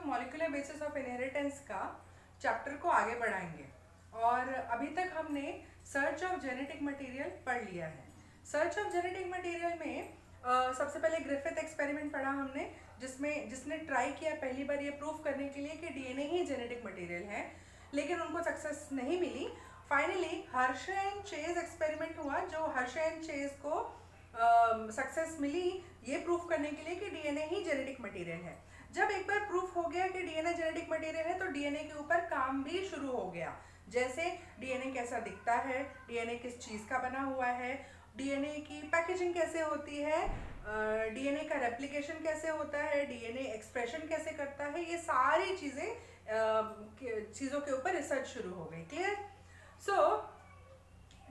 लोग molecular basis of inheritance का chapter को आगे बढ़ाएंगे। और अभी तक हमने सर्च ऑफ जेनेटिक मटेरियल पढ़ लिया है। सर्च ऑफ जेनेटिक मटेरियल में सबसे पहले ग्रिफिथ एक्सपेरिमेंट पढ़ा हमने, जिसने ट्राई किया पहली बार ये प्रूव करने के लिए कि डीएनए ही जेनेटिक मटेरियल है, लेकिन उनको सक्सेस नहीं मिली। Finally Hershey and Chase experiment हुआ, जो हर्शे एंड चेज को सक्सेस मिली ये प्रूफ करने के लिए कि डीएनए ही जेनेटिक मटेरियल है। जब एक बार प्रूफ हो गया कि डीएनए जेनेटिक मटेरियल है तो डीएनए के ऊपर काम भी शुरू हो गया। जैसे डीएनए कैसा दिखता है, डीएनए किस चीज़ का बना हुआ है, डीएनए की पैकेजिंग कैसे होती है, डीएनए का रेप्लिकेशन कैसे होता है, डीएनए एक्सप्रेशन कैसे करता है, ये सारी चीज़ों के ऊपर रिसर्च शुरू हो गई। क्लियर? सो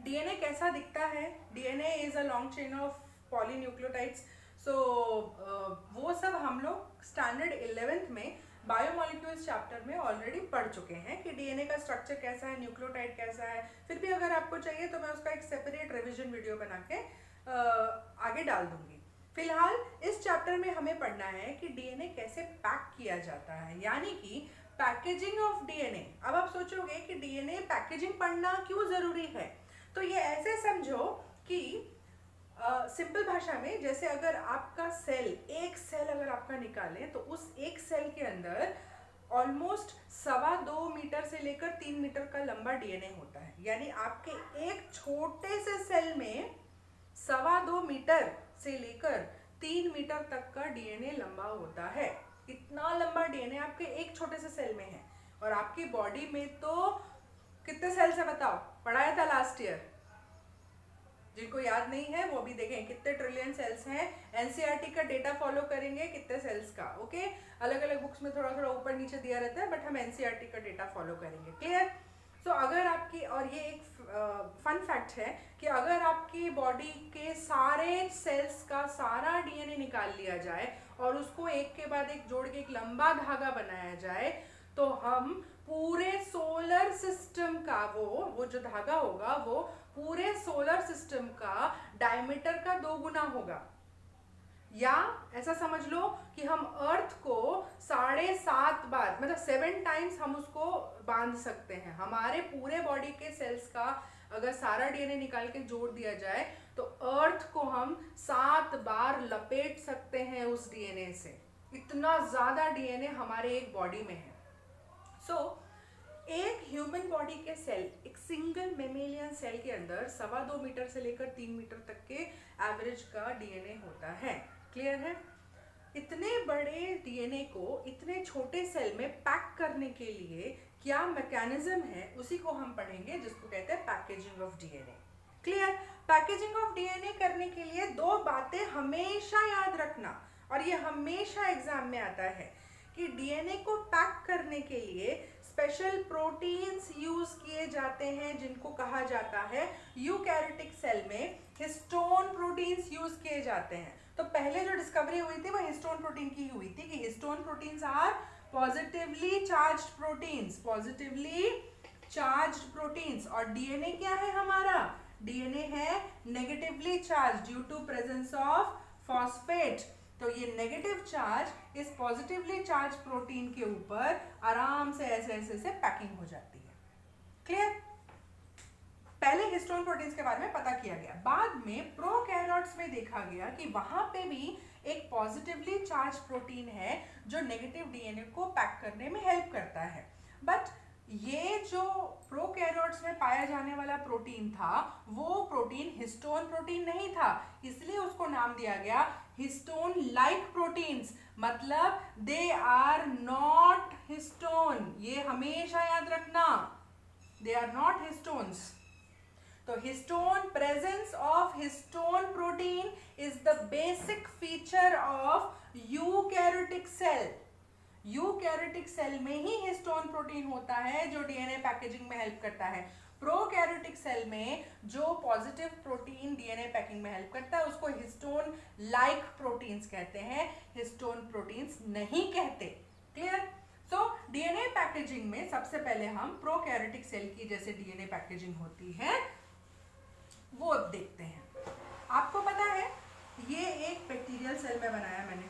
डीएनए कैसा दिखता है? DNA is a long chain of polynucleotides. So वो सब हम लोग स्टैंडर्ड 11th में बायोमोलिक्यूल्स चैप्टर में ऑलरेडी पढ़ चुके हैं कि डीएनए का स्ट्रक्चर कैसा है, न्यूक्लियोटाइड कैसा है। फिर भी अगर आपको चाहिए तो मैं उसका एक सेपरेट रिविजन वीडियो बना के आगे डाल दूंगी। फिलहाल इस चैप्टर में हमें पढ़ना है कि डीएनए कैसे पैक किया जाता है, यानी कि पैकेजिंग ऑफ डीएनए। अब आप सोचोगे कि डीएनए पैकेजिंग पढ़ना क्यों जरूरी है, तो ये ऐसे समझो कि सिंपल भाषा में, जैसे अगर आपका एक सेल अगर आपका निकालें तो उस एक सेल के अंदर ऑलमोस्ट 2.25 मीटर से लेकर 3 मीटर का लंबा डीएनए होता है। यानी आपके एक छोटे से सेल में 2.25 मीटर से लेकर 3 मीटर तक का डीएनए लंबा होता है। इतना लंबा डीएनए आपके एक छोटे से सेल में है। और आपकी बॉडी में तो कितने सेल्स है बताओ, पढ़ाया था लास्ट ईयर। जिनको याद नहीं है वो भी देखें कितने ट्रिलियन सेल्स हैं। एनसीईआरटी का डेटा फॉलो करेंगे कितने सेल्स का। ओके, अलग अलग बुक्स में थोड़ा थोड़ा ऊपर नीचे दिया रहता है, बट हम एनसीईआरटी का डेटा फॉलो करेंगे। क्लियर? सो अगर आपकी, और ये एक फन फैक्ट है कि अगर आपकी बॉडी के सारे सेल्स का सारा डीएनए निकाल लिया जाए और उसको एक के बाद एक जोड़ के एक लंबा धागा बनाया जाए तो हम पूरे सोलर सिस्टम का वो जो धागा होगा वो पूरे सोलर सिस्टम का डायमीटर का 2 गुना होगा। या ऐसा समझ लो कि हम अर्थ को 7.5 बार, मतलब 7 टाइम्स हम उसको बांध सकते हैं। हमारे पूरे बॉडी के सेल्स का अगर सारा डीएनए निकाल के जोड़ दिया जाए तो अर्थ को हम 7 बार लपेट सकते हैं उस डीएनए से। इतना ज्यादा डीएनए हमारे एक बॉडी में है। सो एक ह्यूमन बॉडी के सेल, एक सिंगल मेमेलियन सेल के अंदर 2.25 मीटर से लेकर 3 मीटर तक के एवरेज का डीएनए होता है। क्लियर है? इतने बड़े डीएनए को इतने छोटे सेल में पैक करने के लिए क्या मैकेनिज्म है, उसी को हम पढ़ेंगे, जिसको कहते हैं packaging of DNA. Clear? Packaging of DNA करने के लिए 2 बातें हमेशा याद रखना, और ये हमेशा एग्जाम में आता है कि डीएनए को पैक करने के लिए स्पेशल प्रोटीन्स यूज किए जाते हैं, जिनको कहा जाता है यूकैरियोटिक सेल में हिस्टोन प्रोटीन्स यूज किए जाते हैं। तो पहले जो डिस्कवरी हुई थी वो हिस्टोन प्रोटीन की हुई थी कि histone proteins are positively charged proteins, positively charged proteins. और डीएनए क्या है हमारा? डीएनए है negatively charge due to presence of phosphate. तो ये नेगेटिव चार्ज इस पॉजिटिवली चार्ज प्रोटीन के ऊपर आराम से ऐसे पैकिंग हो जाती है। क्लियर? पहले हिस्टोन प्रोटीन्स के बारे में पता किया गया, बाद में प्रोकैरियोट्स में देखा गया कि वहां पे भी एक पॉजिटिवली चार्ज प्रोटीन है जो नेगेटिव डीएनए को पैक करने में हेल्प करता है। बट ये जो प्रोकैरियोट्स में पाया जाने वाला प्रोटीन था वो प्रोटीन हिस्टोन प्रोटीन नहीं था, इसलिए उसको नाम दिया गया हिस्टोन लाइक प्रोटीन्स, मतलब दे आर नॉट हिस्टोन। ये हमेशा याद रखना, दे आर नॉट हिस्टोन्स। तो histone, presence of histone protein is the basic feature of eukaryotic cell. Eukaryotic cell में ही हिस्टोन प्रोटीन होता है जो डीएनए पैकेजिंग में हेल्प करता है। प्रोकैरियोटिक सेल में जो पॉजिटिव प्रोटीन डीएनए पैकिंग में हेल्प करता है उसको हिस्टोन लाइक प्रोटीन्स कहते हैं, हिस्टोन प्रोटीन्स नहीं कहते। क्लियर? सो डीएनए पैकेजिंग में सबसे पहले हम प्रोकैरियोटिक सेल की जैसे डीएनए पैकेजिंग होती है वो देखते हैं। आपको पता है ये एक बैक्टीरियल सेल में बनाया मैंने,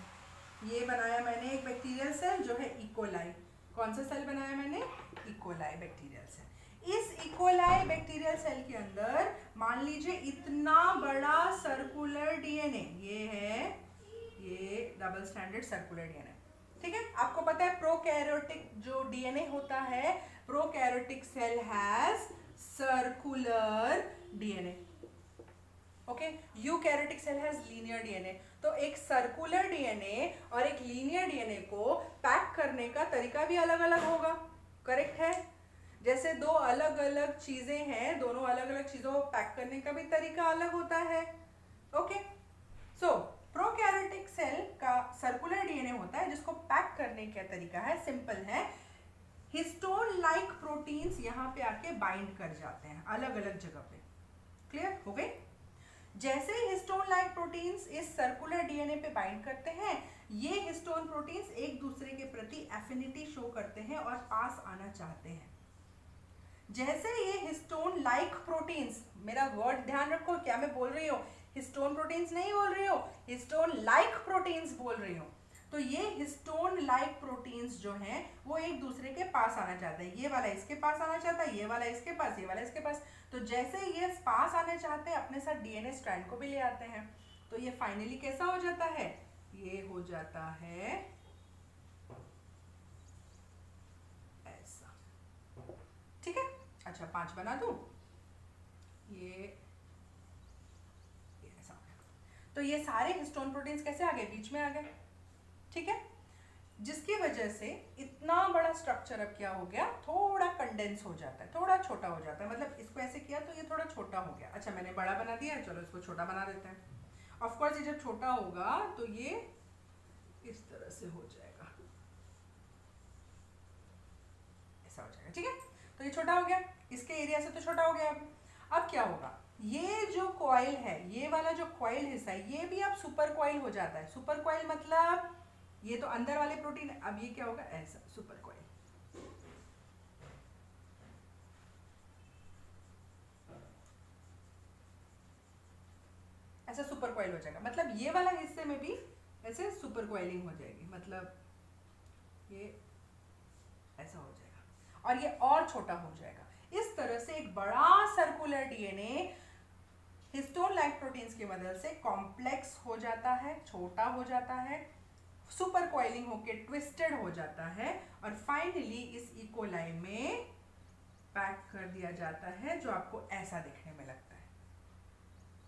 ये बनाया मैंने एक बैक्टीरियल सेल जो है इकोलाई। कौन सा सेल बनाया मैंने? E coli bacterial cell. इस इकोलाई बैक्टीरियल सेल के अंदर मान लीजिए इतना बड़ा सर्कुलर डीएनए, ये है, ये डबल स्टैंडर्ड सर्कुलर डीएनए, ठीक है। आपको पता है प्रोकैरियोटिक जो डीएनए होता है, prokaryotic cell has circular DNA, okay. Eukaryotic cell has linear DNA. तो एक सर्कुलर डीएनए और एक लीनियर डीएनए को पैक करने का तरीका भी अलग अलग होगा, करेक्ट है। जैसे दो अलग अलग चीजें हैं, दोनों अलग अलग चीजों को पैक करने का भी तरीका अलग होता है, ओके। सो प्रोकैरियोटिक सेल का सर्कुलर डीएनए होता है जिसको पैक करने का तरीका है, सिंपल है, हिस्टोन लाइक प्रोटीन्स यहाँ पे आके बाइंड कर जाते हैं अलग अलग जगह पे। क्लियर हो गई? जैसे हिस्टोन लाइक प्रोटीन्स इस सर्कुलर डीएनए पे बाइंड करते हैं, ये हिस्टोन प्रोटीन्स एक दूसरे के प्रति एफिनिटी शो करते हैं और पास आना चाहते हैं। जैसे ये हिस्टोन लाइक प्रोटीन्स, मेरा वर्ड ध्यान रखो, क्या मैं बोल रही हूँ? हिस्टोन प्रोटीन्स नहीं बोल रही हो, हिस्टोन लाइक प्रोटीन्स बोल रही हूँ। तो ये हिस्टोन लाइक प्रोटीन्स जो हैं वो एक दूसरे के पास आना चाहते हैं। ये वाला इसके पास आना चाहता है, ये वाला इसके पास, ये वाला इसके पास। तो जैसे ये पास आने चाहते हैं, अपने साथ डीएनए स्ट्रैंड को भी ले आते हैं। तो ये फाइनली कैसा हो जाता है? ये हो जाता है ऐसा, ठीक है। अच्छा 5 बना दूं, ये ऐसा। तो ये सारे हिस्टोन प्रोटीन्स कैसे आ गए? बीच में आ गए, ठीक है। जिसकी वजह से इतना बड़ा स्ट्रक्चर अब क्या हो गया? थोड़ा कंडेंस हो जाता है, थोड़ा छोटा हो जाता है। मतलब इसको ऐसे किया तो ये थोड़ा छोटा हो गया। अच्छा मैंने बड़ा बना दिया है, चलो इसको छोटा बना देते हैं। ऑफ कोर्स ये जब छोटा होगा तो ये इस तरह से हो जाएगा, ऐसा हो जाएगा, ठीक है। तो ये छोटा हो गया, इसके एरिया से तो छोटा हो गया। अब क्या होगा? ये जो कॉइल है, ये वाला जो कॉइल हिस्सा है, ये भी अब सुपर कॉइल हो जाता है। सुपर कॉइल मतलब ये तो अंदर वाले प्रोटीन है, अब ये क्या होगा? ऐसा सुपर कॉइल। ऐसा सुपर कॉइल हो जाएगा। मतलब ये वाला हिस्से में भी ऐसे सुपर कॉइलिंग हो जाएगी, मतलब ये ऐसा हो जाएगा और ये और छोटा हो जाएगा। इस तरह से एक बड़ा circular DNA histone like proteins की मदद से कॉम्प्लेक्स हो जाता है, छोटा हो जाता है, सुपर कॉइलिंग होके ट्विस्टेड हो जाता है और फाइनली इस इकोलाई में पैक कर दिया जाता है, जो आपको ऐसा दिखने में लगता है।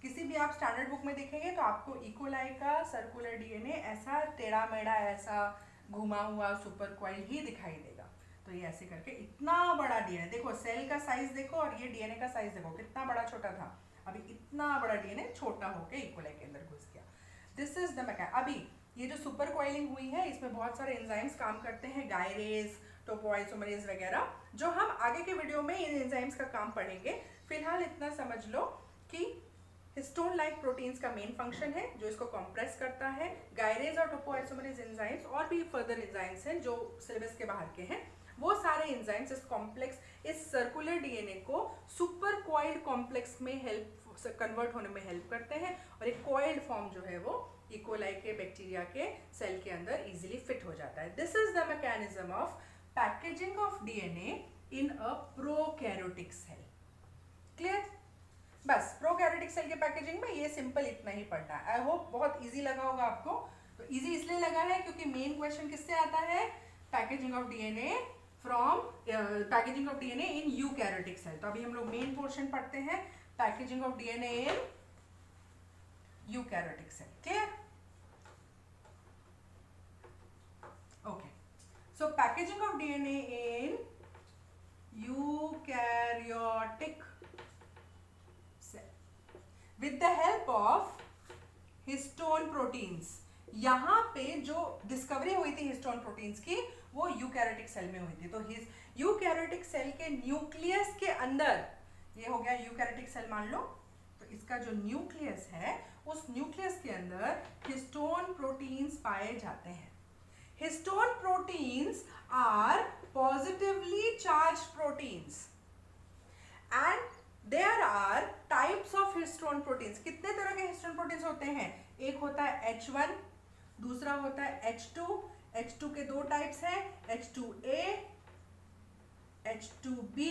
किसी भी आप स्टैंडर्ड बुक में देखेंगे तो आपको इकोलाई का सर्कुलर डीएनए ऐसा टेढ़ा मेढ़ा, ऐसा घुमा हुआ सुपर कॉइल ही दिखाई देगा। तो ये ऐसे करके इतना बड़ा डीएनए, देखो सेल का साइज देखो और ये डीएनए का साइज देखो, कितना बड़ा छोटा था, अभी इतना बड़ा डीएनए छोटा होके इकोलाई के अंदर घुस गया। This is the mechanism. अभी ये जो सुपर कॉइलिंग हुई है, इसमें बहुत सारे एंजाइम्स काम करते हैं, गायरेज, टोपोआइसोमरेज वगैरह, जो हम आगे के वीडियो में इन एंजाइम्स का काम पढ़ेंगे। फिलहाल इतना समझ लो कि हिस्टोन लाइक प्रोटीन्स का मेन फंक्शन है जो इसको कंप्रेस करता है। गायरेज और टोपोआइसोमरेज एंजाइम्स और भी फर्दर एंजाइम्स हैं जो सिलेबस के बाहर के हैं, वो सारे एंजाइम्स इस कॉम्प्लेक्स, इस सर्कुलर डीएनए को सुपर कॉइल्ड कॉम्प्लेक्स में हेल्प, कन्वर्ट होने में हेल्प करते हैं और एक कॉइल्ड फॉर्म जो है वो इकोलाई के बैक्टीरिया के सेल के अंदर इजीली फिट हो जाता है। This is the mechanism of packaging of DNA in a prokaryotic cell. Clear? बस प्रोकैरियोटिक सेल के पैकेजिंग में ये सिंपल इतना ही पढ़ना है। आई होप बहुत इजी लगा होगा आपको। तो इजी इसलिए लगा है क्योंकि मेन क्वेश्चन किससे आता है? Packaging of DNA from packaging of DNA in eukaryotic cell. तो अभी हम लोग मेन पोर्शन पढ़ते हैं, packaging of DNA in eukaryotic cell. Clear? Okay, so packaging of DNA in eukaryotic with the help of histone proteins. यहाँ पे जो discovery हुई थी हिस्टोन प्रोटीन्स की, वो यूकैरियोटिक सेल में हुई थी। तो यूकैरियोटिक सेल के न्यूक्लियस के अंदर, ये हो गया यूकैरियोटिक सेल मान लो, तो इसका जो न्यूक्लियस है उस न्यूक्लियस के अंदर हिस्टोन प्रोटीन्स पाए जाते हैं। Histone proteins are positively charged proteins and there are types of histone proteins. कितने तरह के हिस्टोन प्रोटीन्स होते हैं? एक होता है H1, दूसरा होता है H2, H2 के दो टाइप्स हैं, H2A, H2B,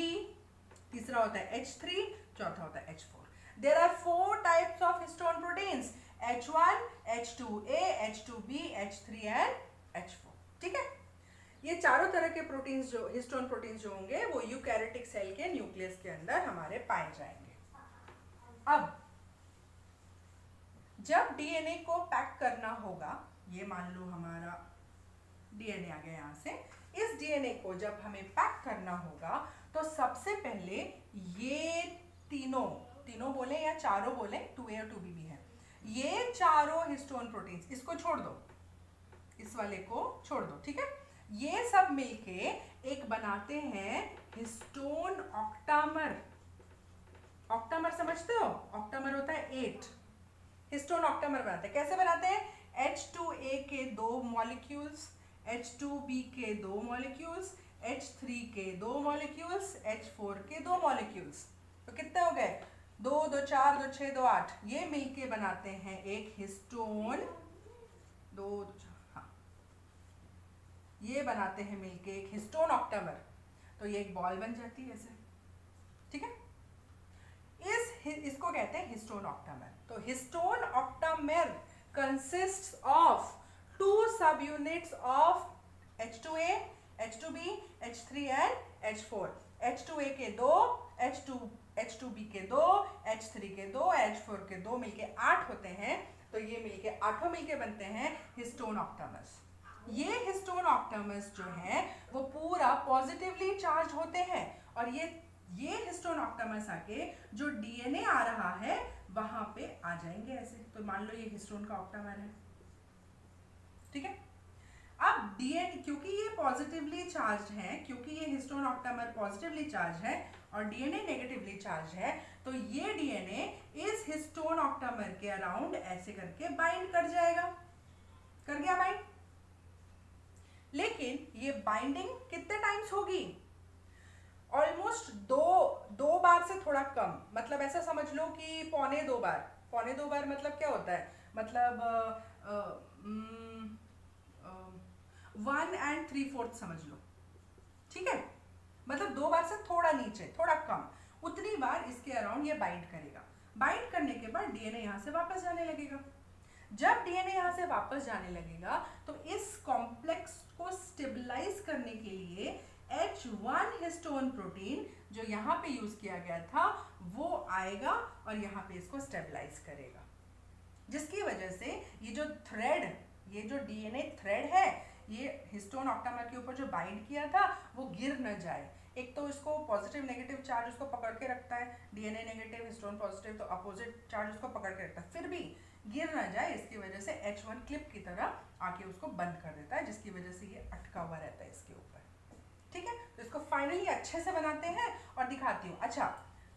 तीसरा होता है H3, चौथा होता है H4. There are 4 types of histone proteins, H1, H2A, H2B, H3 and H4. ठीक है, ये चारों तरह के प्रोटीन्स जो हिस्टोन प्रोटीन्स जो होंगे वो यूकैरियोटिक सेल के न्यूक्लियस के अंदर हमारे पाए जाएंगे. अब जब डीएनए को पैक करना होगा, ये मान लो हमारा डीएनए आ गया यहाँ से, इस डीएनए को जब हमें पैक करना होगा तो सबसे पहले ये तीनों बोले या चारों बोले, 2A और 2B भी है, ये चारों हिस्टोन प्रोटीन्स, इसको छोड़ दो, इस वाले को छोड़ दो, ठीक है, ये सब मिलके एक बनाते हैं हिस्टोन ऑक्टामर. ऑक्टामर समझते हो? ऑक्टामर होता है 8. हिस्टोन ऑक्टामर बनाते हैं. कैसे बनाते हैं? H2A के 2 मॉलिक्यूल्स, H2B के 2 मॉलिक्यूल्स, H3 के 2 मॉलिक्यूल्स, H4 के 2 मॉलिक्यूल्स. तो कितने हो गए? 2 2 4 2 6 2 8. ये मिलके बनाते हैं एक हिस्टोन. 2 2 4, हाँ, ये बनाते हैं मिलके एक हिस्टोन ऑक्टामर. तो ये एक बॉल बन जाती है ऐसे, ठीक है. इसको कहते हैं हिस्टोन ऑक्टामर. तो histone octamer consists of 2 subunits of H2A, H2B, H3 and H4. H2A के 2, H2B के 2, H3 के 2, H4 के 2 मिलके 8 होते हैं. तो ये मिलके 8 मिलके बनते हैं हिस्टोन ऑक्टामर्स. ये हिस्टोन ऑक्टामर्स जो हैं वो पूरा पॉजिटिवली चार्ज होते हैं, और ये हिस्टोन ऑक्टामर्स आके जो डीएनए आ रहा है वहां पे आ जाएंगे ऐसे. तो मान लो ये हिस्टोन का ऑक्टामर है, ठीक है. अब डीएनए क्योंकि ये पॉजिटिवली चार्ज है, क्योंकि ये हिस्टोन ऑक्टामर पॉजिटिवली चार्ज है और डीएनए नेगेटिवली चार्ज है, तो ये डीएनए इस हिस्टोन ऑक्टामर के अराउंड ऐसे करके बाइंड कर जाएगा. कर गया बाइंड. लेकिन ये बाइंडिंग कितने टाइम्स होगी? ऑलमोस्ट दो बार से थोड़ा कम. मतलब ऐसा समझ लो कि पौने 2 बार. पौने 2 बार मतलब क्या होता है? मतलब 1 3/4 समझ लो, ठीक है. मतलब 2 बार से थोड़ा नीचे, थोड़ा कम, उतनी बार इसके अराउंड ये बाइंड करेगा. बाइंड करने के बाद डीएनए यहाँ से वापस जाने लगेगा. जब डीएनए यहाँ से वापस जाने लगेगा तो इस कॉम्प्लेक्स को स्टेबलाइज करने के लिए H1 हिस्टोन प्रोटीन जो यहाँ पे यूज किया गया था वो आएगा और यहाँ पे इसको स्टेबलाइज करेगा, जिसकी वजह से ये जो थ्रेड, ये जो डीएनए थ्रेड है, ये हिस्टोन ऑक्टामर के ऊपर जो बाइंड किया था वो गिर न जाए. एक तो इसको पॉजिटिव नेगेटिव चार्ज उसको पकड़ के रखता है, डीएनए नेगेटिव हिस्टोन पॉजिटिव, तो अपोजिट चार्ज उसको पकड़ के रखता है, फिर भी गिर ना जाए इसकी वजह से H1 क्लिप की तरह आके उसको बंद कर देता है, जिसकी वजह से ये अटका हुआ रहता है इसके ऊपर, ठीक है. तो इसको फाइनली अच्छे से बनाते हैं और दिखाती हूँ. अच्छा,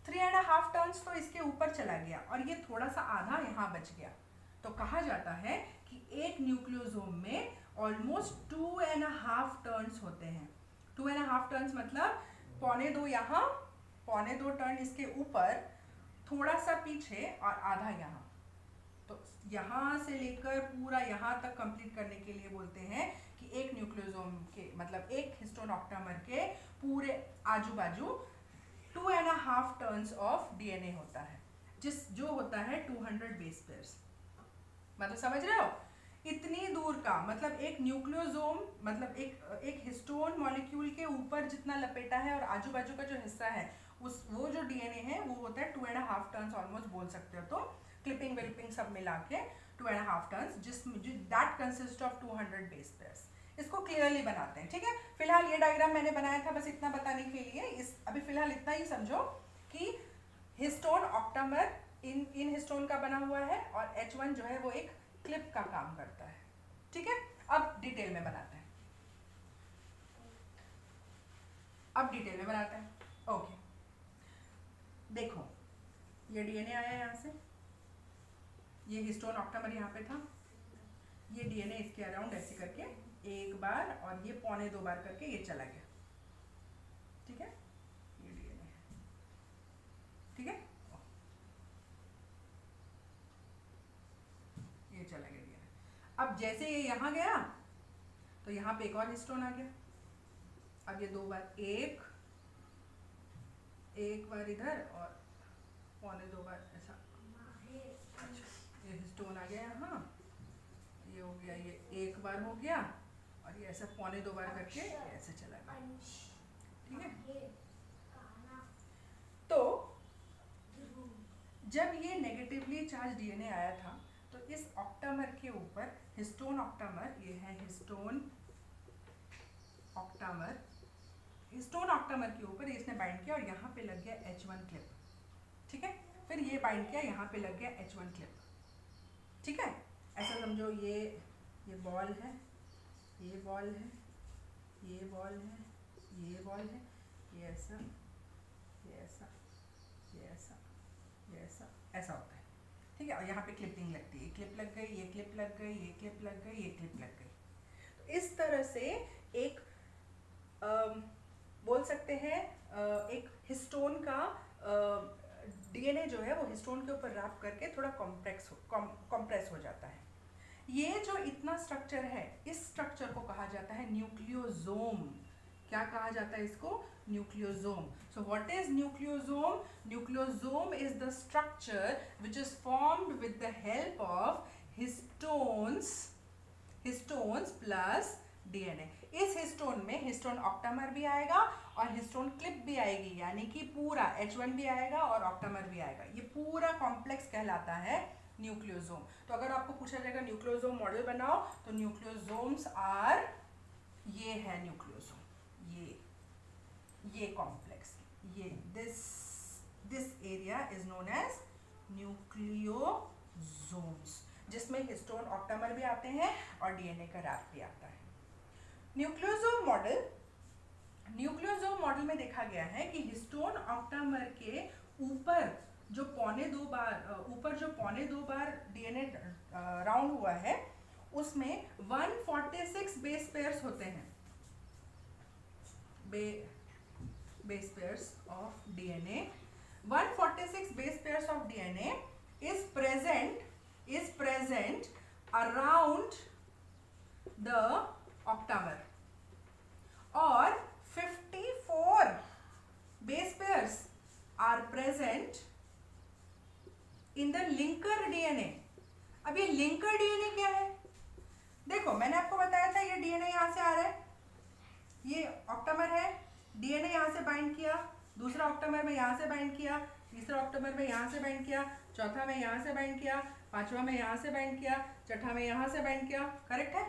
3.5 टर्न्स तो इसके ऊपर चला गया और ये थोड़ा सा आधा यहाँ बच गया. तो कहा जाता है कि एक न्यूक्लियोसोम में ऑलमोस्ट 2.5 टर्न्स होते हैं. 2.5 टर्न्स मतलब 1.25 यहाँ, 1.25 टर्न इसके ऊपर, थोड़ा सा पीछे और आधा यहाँ. तो यहाँ से लेकर पूरा यहाँ तक कंप्लीट करने के लिए बोलते हैं कि एक न्यूक्लियोसोम के मतलब एक हिस्टोन ऑक्टामर के पूरे आजू बाजू 2.5 टर्न्स ऑफ डीएनए होता है, जो होता है 200 बेस पेयर्स. मतलब समझ रहे हो? इतनी दूर का मतलब एक न्यूक्लियोसोम मतलब एक हिस्टोन मॉलिक्यूल के ऊपर जितना लपेटा है और आजू बाजू का जो हिस्सा है वो जो डीएनए है वो होता है 2.5 टर्न्स ऑलमोस्ट बोल सकते हो. तो क्लिपिंग विल्पिंग सब मिला के 2.5 टर्न्स, जिसमें that consist of 200 base pairs. इसको क्लियरली बनाते हैं, ठीक है. फिलहाल ये डायग्राम मैंने बनाया था बस इतना बताने के लिए. अभी फिलहाल इतना ही समझो कि हिस्टोन ऑक्टामर इन हिस्टोन का बना हुआ है और H1 जो है वो एक क्लिप का काम करता है, ठीक है. अब डिटेल में बनाते हैं. ओके, देखो ये डीएनए आया यहाँ से, ये हिस्टोन ऑक्टामर यहाँ पे था, ये डीएनए इसके अराउंड ऐसे करके एक बार और ये 1.25 बार करके ये चला गया, ठीक है. ये डीएनए, ठीक है, ये चला गया डीएनए. अब जैसे ये यहाँ गया तो यहाँ पे एक और हिस्टोन आ गया। अब ये 2 बार, एक बार इधर और 1.25 बार ऐसा। अच्छा, ये हिस्टोन आ गया यहाँ, ये हो गया, ये 1 बार हो गया और ये ऐसा 1.25 बार करके ऐसे चला गया। ठीक है, तो जब ये नेगेटिवली चार्ज डीएनए आया था तो इस ऑक्टामर के ऊपर हिस्टोन ऑक्टामर, ये है हिस्टोन ऑक्टामर, हिस्टोन ऑक्टामर के ऊपर इसने बाइंड किया और यहाँ पे लग गया H1 क्लिप। ठीक है, फिर ये बाइंड किया, यहाँ पे लग गया H1 क्लिप। ठीक है, ऐसा समझो ये बॉल है, ये बॉल है, ये बॉल है, ये बॉल है, ये ऐसा, ये ऐसा, ये ऐसा, ये ऐसा, ऐसा होता है। ठीक है, और यहाँ पे क्लिपिंग लगती है, ये क्लिप लग गई, ये क्लिप लग गई, ये क्लिप लग गई, ये क्लिप लग गई। तो इस तरह से एक बोल सकते हैं एक हिस्टोन का डीएनए जो है वो हिस्टोन के ऊपर रैप करके थोड़ा कॉम्प्रेस हो जाता है। ये जो इतना स्ट्रक्चर है, इस स्ट्रक्चर को कहा जाता है न्यूक्लियोसोम। क्या कहा जाता है इसको? Nucleosome. So what is nucleosome? Nucleosome is the structure which is formed with the help of histones plus DNA. इस हिस्टोन में हिस्टोन ऑक्टामर भी आएगा और हिस्टोन क्लिप भी आएगी, यानी कि पूरा H1 भी आएगा और ऑक्टामर भी आएगा। ये पूरा कॉम्प्लेक्स कहलाता है न्यूक्लियोसोम। तो अगर आपको पूछा जाएगा न्यूक्लियोसोम मॉडल बनाओ, तो न्यूक्लियोसोम्स आर, ये है न्यूक्लियोसोम, ये कॉम्प्लेक्स, ये this area is known as nucleosomes, जिसमें हिस्टोन ऑक्टामर भी आते हैं और डीएनए का रैप भी आता है। न्यूक्लियोसोम मॉडल में देखा गया है कि हिस्टोन ऑक्टामर के ऊपर जो 1.25 बार डीएनए राउंड हुआ है, उसमें 146 बेस पेयर्स होते हैं, base pairs of DNA. 146 base pairs of DNA is present around the octamer, और 54 base pairs are present in the linker DNA। अब ये लिंकर डीएनए क्या है? देखो, मैंने आपको बताया था ये डीएनए यहाँ से आ रहा है, ये ऑक्टामर है, डीएनए यहाँ से बाइंड किया, दूसरा ऑक्टामर में यहाँ से बाइंड किया, तीसरा ऑक्टामर में यहाँ से बाइंड किया, चौथा में यहाँ से बाइंड किया, पांचवा में यहाँ से बाइंड किया, छठा में यहाँ से बाइंड किया। करेक्ट है?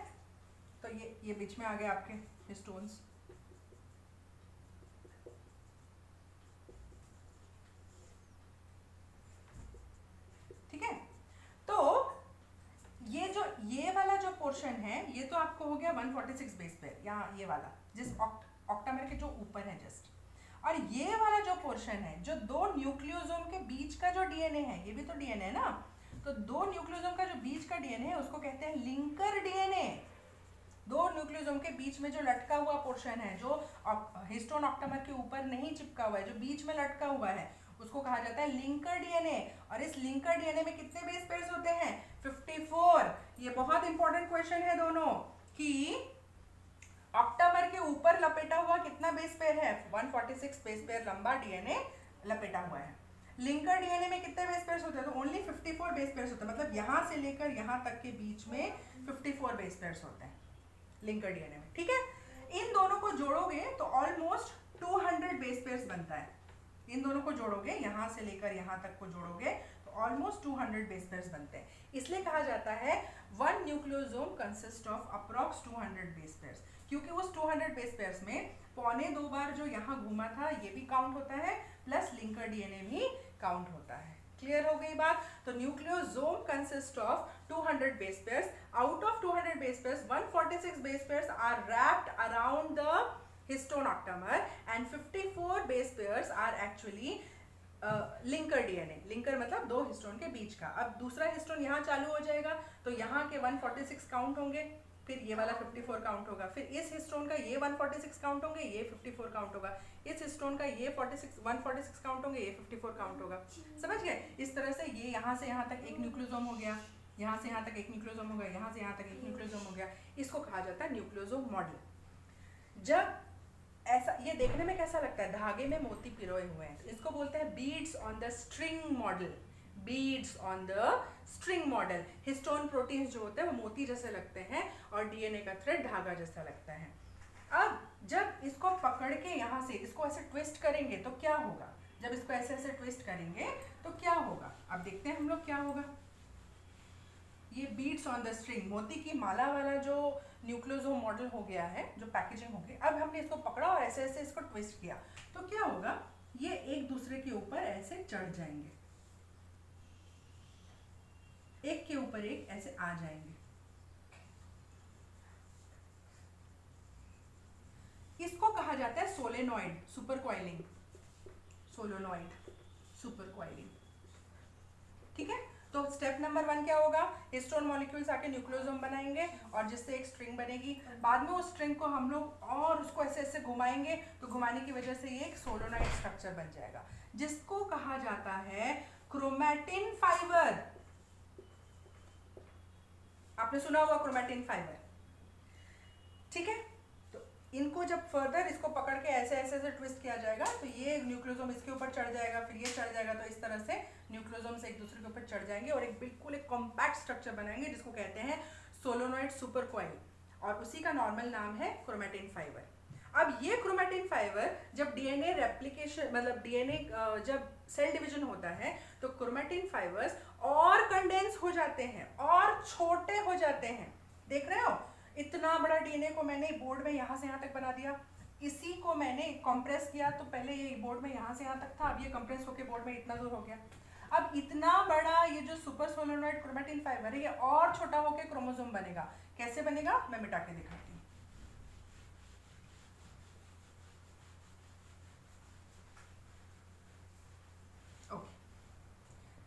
तो ये बीच में आ गए आपके हिस्टोन्स। ठीक है, तो ये वाला जो पोर्शन है, ये तो आपको हो गया 146 बेस पेयर, यहाँ ये वाला जिस ऑक्टामर के जो ऊपर है जस्ट, और ये वाला जो पोर्शन है जो 2 न्यूक्लियोसोम के बीच का जो डीएनए है, ये भी तो डीएनए है ना, तो 2 न्यूक्लियोसोम का जो बीच का डीएनए है उसको कहते हैं लिंकर डीएनए। 2 न्यूक्लियोसोम के बीच में जो लटका हुआ पोर्शन है, जो हिस्टोन ऑक्टामर के ऊपर नहीं चिपका हुआ है, जो बीच में लटका हुआ है, उसको कहा जाता है लिंकर डीएनए। और इस लिंकर डीएनए में कितने बेस पेयर्स होते हैं? 54। ये बहुत इंपॉर्टेंट क्वेश्चन है दोनों, कि ऑक्टामर के ऊपर लपेटा हुआ कितना बेस पेयर है? 146 बेस पेयर लंबा डीएनए लपेटा हुआ है। लिंकर डीएनए में कितने बेस पेयर्स होते हैं? तो ओनली 54 बेस पेयर्स होते हैं, मतलब यहाँ से लेकर यहाँ तक के बीच में 54 बेस पेयर्स होते हैं लिंकर डीएनए में। ठीक है, इन दोनों को जोड़ोगे तो ऑलमोस्ट 200 बेस पेयर्स बनता है। इन दोनों को जोड़ोगे, यहाँ से लेकर यहाँ तक को जोड़ोगे तो ऑलमोस्ट 200 बेस पेयर्स बनते हैं। इसलिए कहा जाता है 1 nucleosome consist of approx 200 base pairs, क्योंकि उस 200 बेस पेयर्स में 1.25 बार जो यहाँ घूमा था ये भी काउंट होता है, प्लस लिंकर डीएनए भी काउंट होता है। क्लियर हो गई बात? तो nucleosome consist of 200 base pairs. Out of 200 base pairs 146 base pairs are wrapped around the histone octamer and 54 base pairs are actually linker DNA. Linker मतलब 2 हिस्टोन के बीच का। अब दूसरा हिस्टोन यहाँ चालू हो जाएगा तो यहाँ के 146 काउंट होंगे, फिर ये वाला 54 काउंट होगा, फिर इस हिस्टोन का ये 146 काउंट होंगे, ये 54 काउंट होगा, इस हिस्टोन का ये 146 काउंट होंगे, ये 54 काउंट होगा। समझ गए? इस तरह से ये यहाँ से यहाँ तक एक न्यूक्लियोसोम हो गया, यहाँ से यहाँ तक एक न्यूक्लियोसोम हो गया, यहाँ से यहाँ तक एक न्यूक्लियोसोम हो गया, इसको कहा जाता है न्यूक्लियोसोम मॉडल। जब ऐसा, ये देखने में कैसा लगता है, धागे में मोती पिरोए हुए हैं, तो इसको बोलते हैं beads on the string model. Beads on the string model. Histone proteins जो होते हैं वो मोती जैसे लगते हैं और डीएनए का थ्रेड धागा जैसा लगता है। अब जब इसको पकड़ के यहाँ से इसको ऐसे ट्विस्ट करेंगे तो क्या होगा, जब इसको ऐसे ऐसे ट्विस्ट करेंगे तो क्या होगा, अब देखते हैं हम लोग क्या होगा। ये बीड्स ऑन द स्ट्रिंग, मोती की माला वाला जो न्यूक्लियोसोम मॉडल हो गया है, जो पैकेजिंग हो गई, अब हमने इसको पकड़ा और ऐसे ऐसे इसको ट्विस्ट किया तो क्या होगा, ये एक दूसरे के ऊपर ऐसे चढ़ जाएंगे, एक के ऊपर एक ऐसे आ जाएंगे। इसको कहा जाता है solenoid super coiling. Solenoid super coiling, ठीक है। तो स्टेप नंबर 1 क्या होगा, हिस्टोन मॉलिक्यूल्स आके न्यूक्लियोसोम बनाएंगे और जिससे एक स्ट्रिंग बनेगी। बाद में उस स्ट्रिंग को हम लोग और उसको ऐसे ऐसे घुमाएंगे तो घुमाने की वजह से ये एक सोलेनॉइड स्ट्रक्चर बन जाएगा, जिसको कहा जाता है क्रोमैटिन फाइबर। आपने सुना होगा क्रोमैटिन फाइबर, ठीक है। तो इनको जब फर्दर इसको पकड़ के ऐसे ऐसे ऐसे ट्विस्ट किया जाएगा तो ये न्यूक्लियोसोम इसके ऊपर चढ़ जाएगा, फिर ये चढ़ जाएगा, तो इस तरह से न्यूक्लियोसोम से एक दूसरे के ऊपर चढ़ जाएंगे और एक बिल्कुल एक कॉम्पैक्ट स्ट्रक्चर बनाएंगे जिसको कहते हैं सोलेनॉइड सुपर कॉइल, और उसी का नॉर्मल नाम है क्रोमैटिन फाइबर। अब ये क्रोमैटिन फाइबर जब डीएनए रेप्लिकेशन, मतलब डीएनए जब सेल डिवीजन होता है तो क्रोमैटिन फाइबर्स और कंडेंस हो जाते हैं और छोटे हो जाते हैं। देख रहे हो, इतना बड़ा डीएनए को मैंने बोर्ड में यहाँ से यहाँ तक बना दिया, इसी को मैंने कंप्रेस किया तो पहले ये बोर्ड में यहाँ से यहाँ तक था, अब ये कंप्रेस होकर बोर्ड में इतना दूर हो गया। अब इतना बड़ा ये जो सुपर सोलेनॉइड क्रोमैटिन फाइबर है ये और छोटा होकर क्रोमोसोम बनेगा। कैसे बनेगा, मैं मिटा के दिखाती हूँ।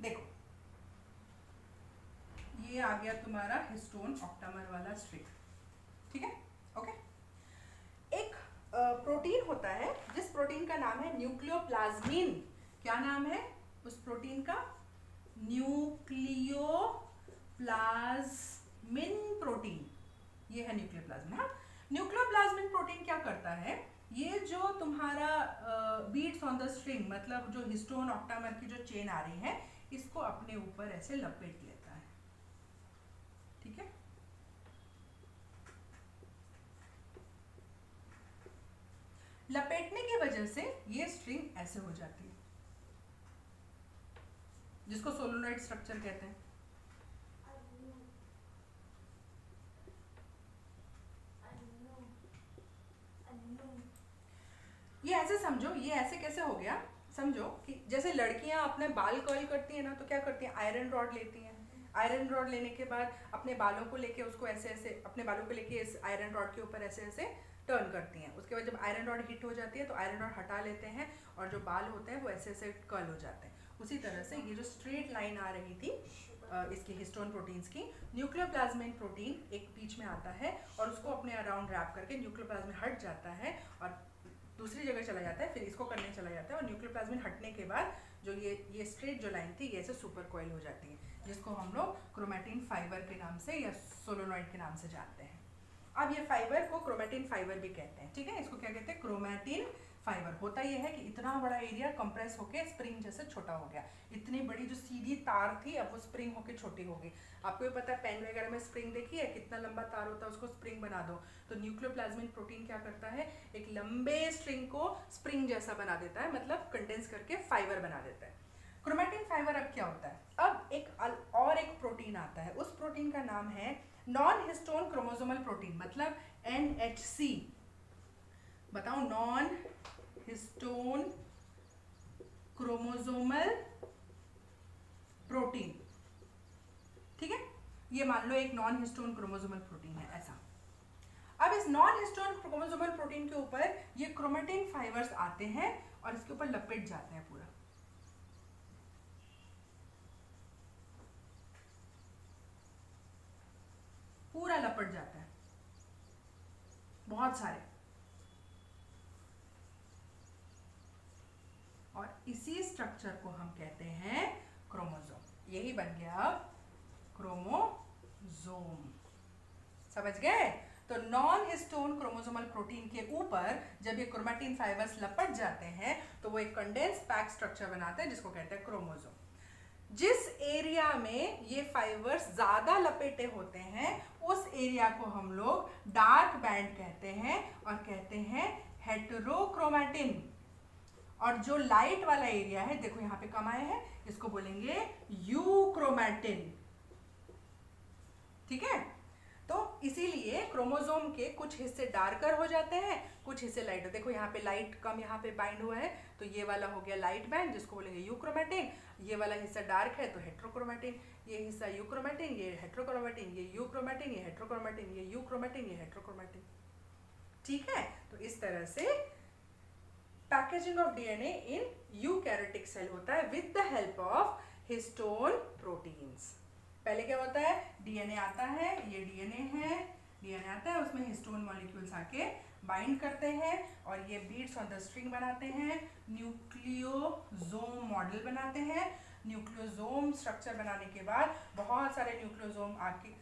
देखो, ये आ गया तुम्हारा हिस्टोन ऑक्टामर वाला स्ट्रिंग, ठीक है, ओके। एक प्रोटीन होता है जिस प्रोटीन का नाम है न्यूक्लियोप्लाज्मिन। क्या नाम है उस प्रोटीन का, न्यूक्लियोप्लाज्मिन प्रोटीन, ये है न्यूक्लियोप्लाज्मिन। हाँ, न्यूक्लियोप्लाज्मिन प्रोटीन क्या करता है, ये जो तुम्हारा बीड्स ऑन द स्ट्रिंग, मतलब जो हिस्टोन ऑक्टामर की जो चेन आ रही है, इसको अपने ऊपर ऐसे लपेट लेता है, ठीक है। लपेटने की वजह से ये स्ट्रिंग ऐसे हो जाती है, जिसको सोलेनॉइड स्ट्रक्चर कहते हैं। ये ऐसे समझो, ये ऐसे कैसे हो गया, समझो कि जैसे लड़कियां अपने बाल कर्ल करती हैं ना, तो क्या करती हैं, आयरन रॉड लेती हैं। आयरन रॉड लेने के बाद अपने बालों को लेके उसको ऐसे ऐसे अपने बालों को लेके इस आयरन रॉड के ऊपर ऐसे ऐसे टर्न करती हैं। उसके बाद जब आयरन रॉड हिट हो जाती है तो आयरन रॉड हटा लेते हैं और जो बाल होते हैं वो ऐसे ऐसे कर्ल हो जाते हैं। उसी तरह से ये जो स्ट्रेट लाइन आ रही थी इसकी हिस्टोन प्रोटीन्स की, न्यूक्लियोप्लाज्मिन प्रोटीन एक बीच में आता है और उसको अपने अराउंड रैप करके न्यूक्लियोप्लाज्मिन हट जाता है और दूसरी जगह चला जाता है, फिर इसको करने चला जाता है और न्यूक्लियोप्लाज्मिन हटने के बाद जो ये स्ट्रेट जो लाइन थी ये ऐसे सुपर कॉइल हो जाती है, जिसको हम लोग क्रोमैटिन फाइबर के नाम से या सोलेनॉइड के नाम से जानते हैं। अब ये फाइबर को क्रोमैटिन फाइबर भी कहते हैं, ठीक है। इसको क्या कहते हैं, क्रोमैटिन फाइबर। होता यह है कि इतना बड़ा एरिया कंप्रेस होके स्प्रिंग जैसे छोटा हो गया, इतनी बड़ी जो सीधी तार थी अब वो स्प्रिंग होके छोटी हो गई। आपको ये पता है, पेन वगैरह में स्प्रिंग देखी है, कितना लंबा तार होता है, उसको स्प्रिंग बना दो तो न्यूक्लियोप्लाज्मिन प्रोटीन क्या करता है, एक लंबे स्ट्रिंग को स्प्रिंग जैसा बना देता है, मतलब कंडेंस करके फाइबर बना देता है। क्रोमैटिन फाइबर अब क्या होता है, अब एक प्रोटीन आता है, उस प्रोटीन का नाम है नॉन हिस्टोन क्रोमोसोमल प्रोटीन, मतलब NHC। बताओ, नॉन हिस्टोन क्रोमोसोमल प्रोटीन, ठीक है। ये मान लो एक नॉन हिस्टोन क्रोमोसोमल प्रोटीन है ऐसा। अब इस नॉन हिस्टोन क्रोमोसोमल प्रोटीन के ऊपर ये क्रोमैटिन फाइबर्स आते हैं और इसके ऊपर लपेट जाते हैं, पूरा लपट जाता है, बहुत सारे, और इसी स्ट्रक्चर को हम कहते हैं क्रोमोसोम। यही बन गया अब क्रोमोसोम। समझ गए? तो नॉन हिस्टोन क्रोमोसोमल प्रोटीन के ऊपर जब ये क्रोमैटिन फाइबर्स लपट जाते हैं तो वो एक कंडेंस पैक स्ट्रक्चर बनाते हैं जिसको कहते हैं क्रोमोसोम। जिस एरिया में ये फाइबर्स ज्यादा लपेटे होते हैं उस एरिया को हम लोग डार्क बैंड कहते हैं और कहते हैं हेटेरोक्रोमैटिन। और जो लाइट वाला एरिया है, देखो यहाँ पे कम आए हैं, इसको बोलेंगे यूक्रोमैटिन। ठीक है? तो इसीलिए क्रोमोसोम के कुछ हिस्से डार्कर हो जाते हैं, कुछ हिस्से लाइट। देखो यहाँ पे लाइट कम यहाँ पे बाइंड हुआ है तो ये वाला हो गया लाइट बैंड जिसको बोलेंगे यूक्रोमैटिन। ये वाला हिस्सा डार्क है तो हेटेरोक्रोमैटिन। ये हिस्सा यूक्रोमैटिन, ये हेटेरोक्रोमैटिन, ये यूक्रोमैटिन, ये हेटेरोक्रोमैटिन, ये यूक्रोमैटिन, ये हेटेरोक्रोमैटिन। ठीक है? तो इस तरह से packaging of DNA in eukaryotic cell होता है with the help of histone proteins. पहले क्या होता है? डीएनए आता है, ये डीएनए है, डीएनए आता है, उसमें हिस्टोन मॉलिक्यूल्स आके बाइंड करते हैं और ये बीड्स ऑन द स्ट्रिंग बनाते हैं, न्यूक्लियोसोम मॉडल बनाते हैं। न्यूक्लियोसोम स्ट्रक्चर बनाने के बाद बहुत सारे न्यूक्लियोसोम आके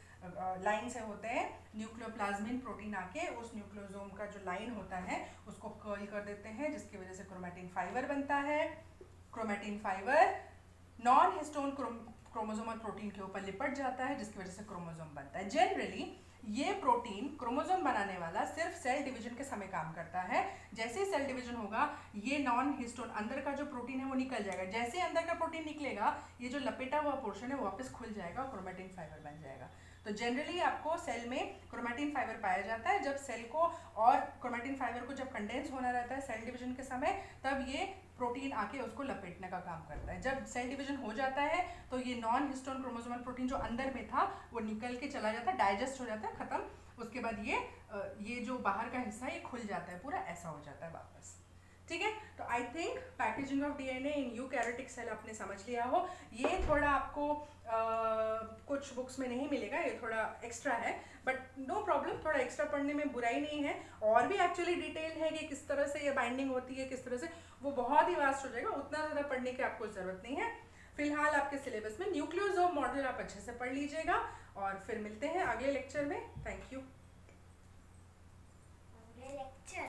लाइन से होते हैं, न्यूक्लियोप्लाज्मिन प्रोटीन आके उस न्यूक्लियोसोम का जो लाइन होता है उसको कर्ल कर देते हैं जिसकी वजह से क्रोमैटिन फाइबर बनता है। Chromatin fibre non histone chromosomal protein के ऊपर लिपट जाता है जिसकी वजह से क्रोमोसोम बनता है। जनरली ये प्रोटीन क्रोमोसोम बनाने वाला सिर्फ सेल डिवीजन के समय काम करता है। जैसे ही सेल डिवीजन होगा ये नॉन हिस्टोन अंदर का जो प्रोटीन है वो निकल जाएगा। जैसे ही अंदर का प्रोटीन निकलेगा ये जो लपेटा हुआ पोर्शन है वो वापस खुल जाएगा और क्रोमैटिन फाइबर बन जाएगा। तो जनरली आपको सेल में क्रोमैटिन फाइबर पाया जाता है। जब सेल को और क्रोमैटिन फाइबर को जब कंडेंस होना रहता है सेल डिवीजन के समय, तब ये प्रोटीन आके उसको लपेटने का काम करता है। जब सेल डिवीजन हो जाता है तो ये नॉन हिस्टोन क्रोमोसोमल प्रोटीन जो अंदर में था वो निकल के चला जाता है, डाइजेस्ट हो जाता है, खत्म। उसके बाद ये जो बाहर का हिस्सा ये खुल जाता है, पूरा ऐसा हो जाता है वापस। ठीक है? तो I think packaging of DNA in eukaryotic cell आपने समझ लिया हो। ये थोड़ा आपको कुछ बुक्स में नहीं मिलेगा, ये थोड़ा एक्स्ट्रा है, बट नो प्रॉब्लम, थोड़ा एक्स्ट्रा पढ़ने में बुराई नहीं है। और भी एक्चुअली डिटेल है कि किस तरह से ये बाइंडिंग होती है, किस तरह से, वो बहुत ही वास्ट हो जाएगा, उतना ज़्यादा पढ़ने की आपको ज़रूरत नहीं है। फिलहाल आपके सिलेबस में न्यूक्लियोसोम मॉडल आप अच्छे से पढ़ लीजिएगा और फिर मिलते हैं अगले लेक्चर में। Thank you.